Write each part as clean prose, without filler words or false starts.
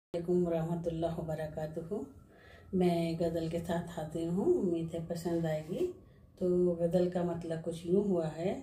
वालेकुम रहमतुल्लाह वबरकातुहू। मैं गज़ल के साथ हाजिर हूँ, उम्मीद है पसंद आएगी। तो गज़ल का मतलब कुछ यूँ हुआ है।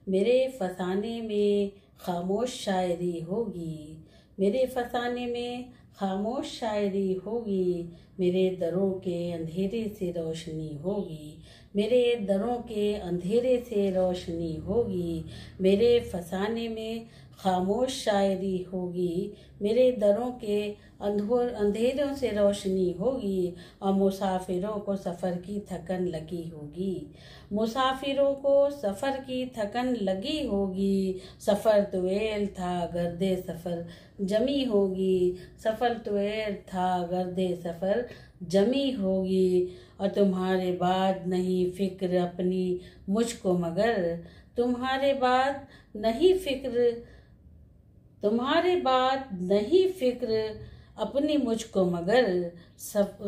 मेरे फसाने में खामोश शायरी होगी, मेरे फसाने में खामोश शायरी होगी, मेरे दरों के अंधेरे से रोशनी होगी, मेरे दरों के अंधेरे से रोशनी होगी, मेरे फसाने में खामोश शायरी होगी, मेरे दरों के अंधेरों से रोशनी होगी, और मुसाफिरों को सफ़र की थकन लगी होगी, मुसाफिरों को सफ़र की थकन लगी होगी। सफ़र तुएल था गर्दे सफ़र जमी होगी, सफ़र तुएल था गर्दे सफ़र जमी होगी। और तुम्हारे बाद नहीं फिक्र अपनी मुझको मगर, तुम्हारे बाद नहीं फिक्र, तुम्हारे बाद नहीं फिक्र अपनी मुझको मगर, सब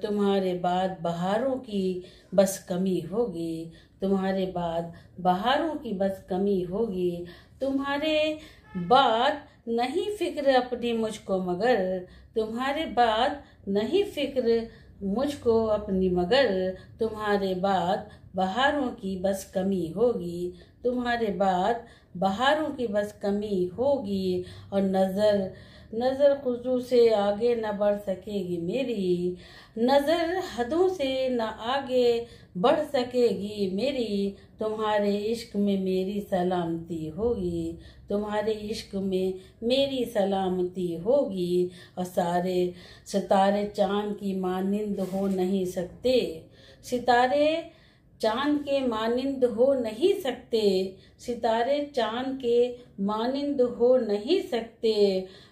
तुम्हारे बाद बहारों की बस कमी होगी, तुम्हारे बाद बहारों की बस कमी होगी। तुम्हारे बाद नहीं फिक्र अपनी मुझको मगर, तुम्हारे बाद नहीं फिक्र मुझको अपनी मगर, तुम्हारे बाद बहारों की बस कमी होगी, तुम्हारे बाद बहारों की बस कमी होगी। और नज़र खुजू से आगे न बढ़ सकेगी मेरी, नज़र हदों से न आगे बढ़ सकेगी मेरी। तुम्हारे इश्क में मेरी सलामती होगी, तुम्हारे इश्क में मेरी सलामती होगी। और सारे सितारे चाँद की मानिंद हो नहीं सकते, सितारे चाँद के मानिंद हो नहीं सकते, सितारे चाँद के मानिंद हो नहीं सकते।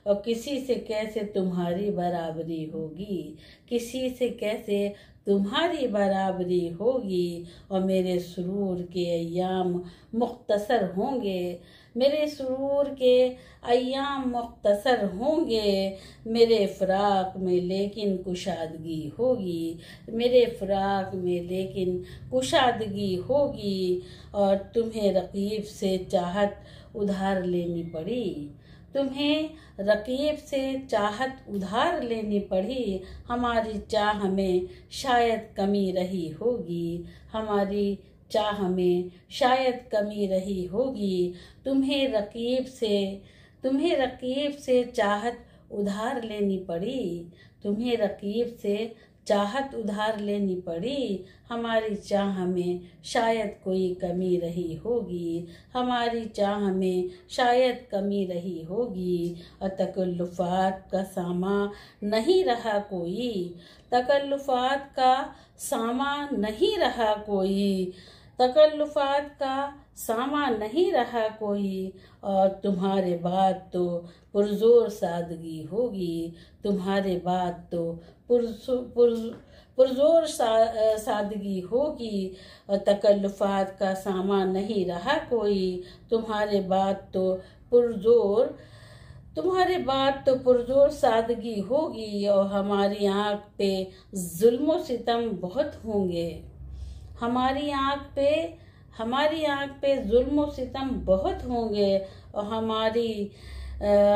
और किसी से कैसे तुम्हारी बराबरी होगी, किसी से कैसे तुम्हारी बराबरी होगी। और मेरे सुरूर के अय्याम मुख्तसर होंगे, मेरे सुरूर के अय्याम मुख्तसर होंगे, मेरे फ़राक में लेकिन कुशादगी होगी, मेरे फ़राक में लेकिन कुशादगी होगी। और तुम्हें रकीब से चाहत उधार लेनी पड़ी, तुम्हें रकीब से चाहत उधार लेनी पड़ी। हमारी चाह में शायद कमी रही होगी, हमारी चाह में शायद कमी रही होगी। तुम्हें रकीब से चाहत उधार लेनी पड़ी, तुम्हें रकीब से चाहत उधार लेनी पड़ी। हमारी चाह में शायद कोई कमी रही होगी, हमारी चाह में शायद कमी रही होगी। और तकल्लुफ़ात का सामा नहीं रहा कोई, तकल्लुफ़ात का सामा नहीं रहा कोई, तकल्लुफ़ात का सामा नहीं रहा कोई। और तुम्हारे बाद तो पुरज़ोर सादगी होगी, तुम्हारे बाद तो पुरज़ोर सादगी होगी। और तकल्लुफ़ात का सामा नहीं रहा कोई, तुम्हारे बाद तो पुरज़ोर सादगी होगी। और हमारी आँख पे जुल्म सितम बहुत होंगे, हमारी आँख पे जुल्म सितम बहुत होंगे। और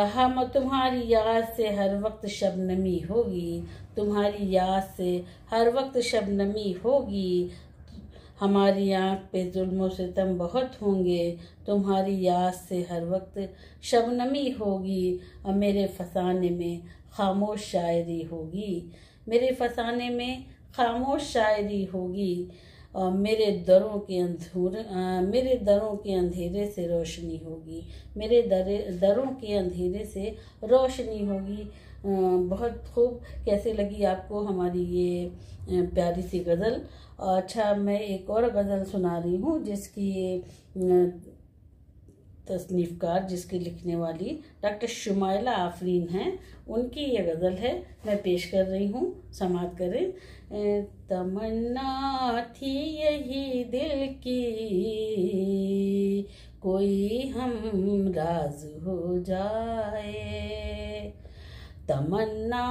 हम तुम्हारी याद से हर वक्त शबनमी होगी, तुम्हारी याद से हर वक्त शबनमी होगी। हमारी आँख पे जुल्म सितम बहुत होंगे, तुम्हारी याद से हर वक्त शबनमी होगी। और मेरे फसाने में खामोश शायरी होगी, मेरे फसाने में खामोश शायरी होगी। और मेरे दरों के अंधेरे से रोशनी होगी, मेरे दरों के अंधेरे से रोशनी होगी। बहुत खूब। कैसे लगी आपको हमारी ये प्यारी सी गज़ल? अच्छा, मैं एक और गज़ल सुना रही हूँ जिसकी तसनीफ़कार, जिसके लिखने वाली डॉक्टर शुमाइला आफरीन हैं, उनकी ये गज़ल है, मैं पेश कर रही हूँ, समाअत करें। तमन्ना थी यही दिल की कोई हम राज हो जाए, तमन्ना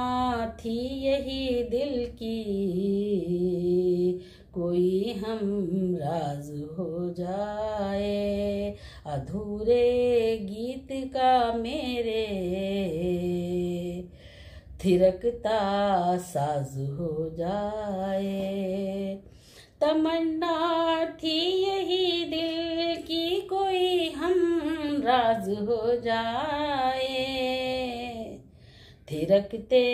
थी यही दिल की कोई हम राज हो जाए। अधूरे गीत का मेरे थिरकता साज हो जाए। तमन्ना थी यही दिल की कोई हम राज हो जाए। थिरकते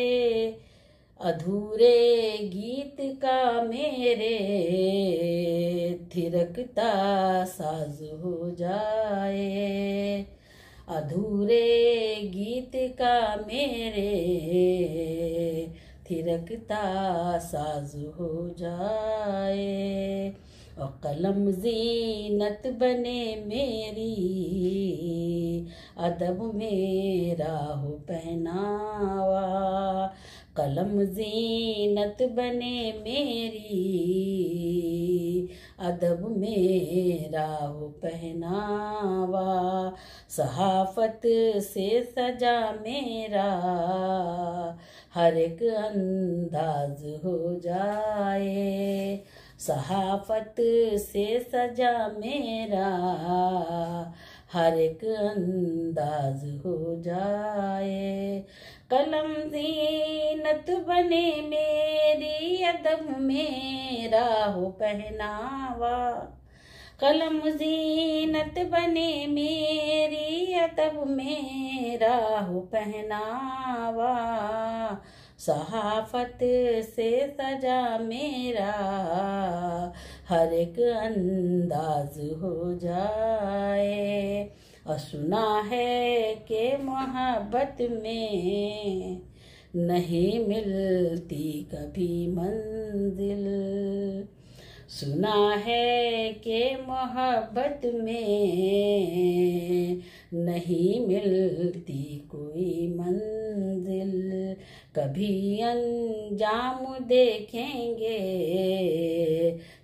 अधूरे गीत का मेरे थिरकता साज हो जाए। अधूरे गीत का मेरे थिरकता साज हो जाए। और कलम ज़ीनत बने मेरी अदब मेरा हो पहनावा। कलम ज़ीनत बने मेरी अदब मेरा हो पहनावा। सहाफत से सजा मेरा हर एक अंदाज हो जाए। सहाफत से सजा मेरा हर एक अंदाज हो जाए। कलम ज़ीनत बने मेरी अदब मेरा हो पहनावा। कलम ज़ीनत बने मेरी अदब मेरा हो पहनावा। सहाफत से सजा मेरा हर एक अंदाज हो जाए। और सुना है कि मोहब्बत में नहीं मिलती कभी मंजिल। सुना है कि मोहब्बत में नहीं मिलती कोई मंजिल। कभी अंजाम देखेंगे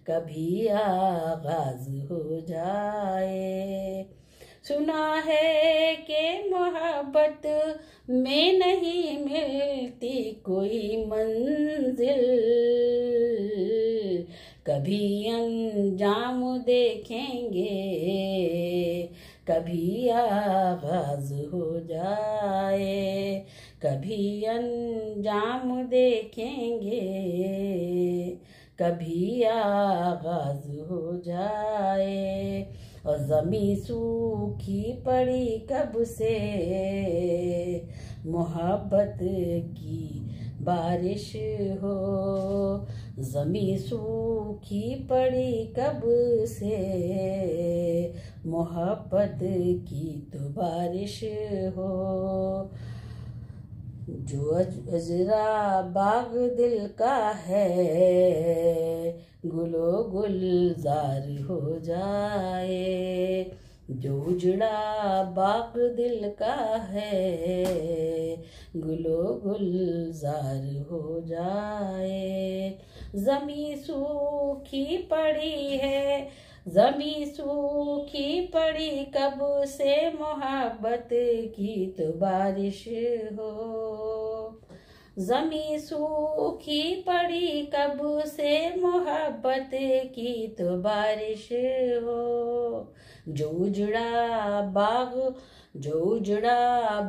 कभी आगाज हो जाए। सुना है कि मोहब्बत में नहीं मिलती कोई मंजिल। कभी अंजाम देखेंगे कभी आगाज हो जाए। कभी अंजाम देखेंगे कभी आगाज हो जाए। और ज़मीं सूखी पड़ी कब से मोहब्बत की बारिश हो। ज़मीं सूखी पड़ी कब से मोहब्बत की तो बारिश हो। जो अजरा बाग दिल का है गुलो गुलजार हो जाए। जो उजड़ा बाग दिल का है गुलो गुलजार हो जाए। ज़मीं सूखी पड़ी है ज़मीं सूखी पड़ी कब से मोहब्बत की तो बारिश हो। ज़मीं सूखी पड़ी कब से मोहब्बत की तो बारिश हो। जो उजड़ा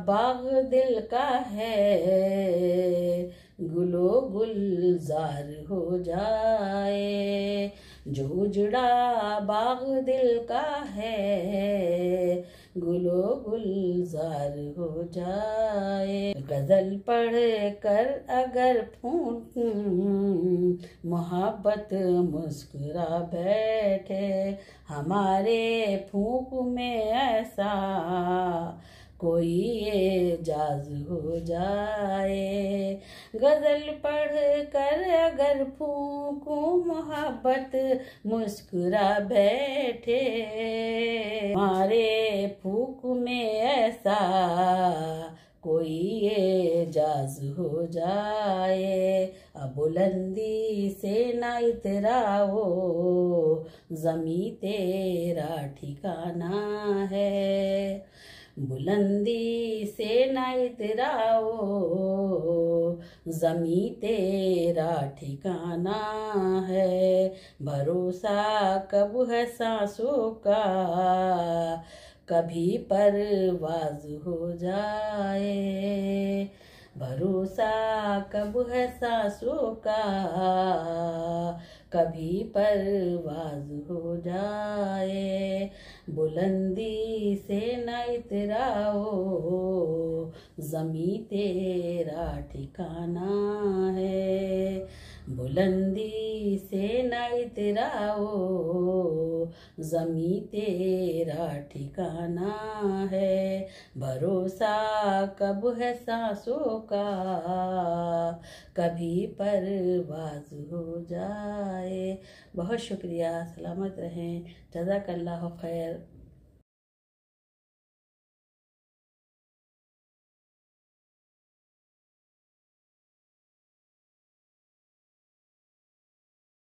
बाग दिल का है गुलो गुलजार हो जाए। जो उजड़ा बाग दिल का है गुलो गुलजार हो जाए। गजल पढ़ कर अगर फूंक मोहब्बत मुस्कुरा बैठे। हमारे फूंक में ऐसा कोई एजाज हो जाए। गजल पढ़ कर अगर फूंकूं मोहब्बत मुस्कुरा बैठे। हमारे फूंक में ऐसा कोई एजाज हो जाए। अब बुलंदी से ना इतराओ ज़मीं तेरा ठिकाना है। बुलंदी से न इतराओ ज़मीं तेरा ठिकाना है। भरोसा कब है सांसों का कभी परवाज हो जाए। भरोसा कब है सांसों का, कभी परवाज हो जाए। बुलंदी से न इतराओ, ज़मीं तेरा ठिकाना है। बुलंदी से न इतराओ, ज़मीं तेरा ठिकाना है। भरोसा कब है सांसों का, कभी परवाज हो जाए। बहुत शुक्रिया। सलामत रहें। जज़ाकल्लाह खैर।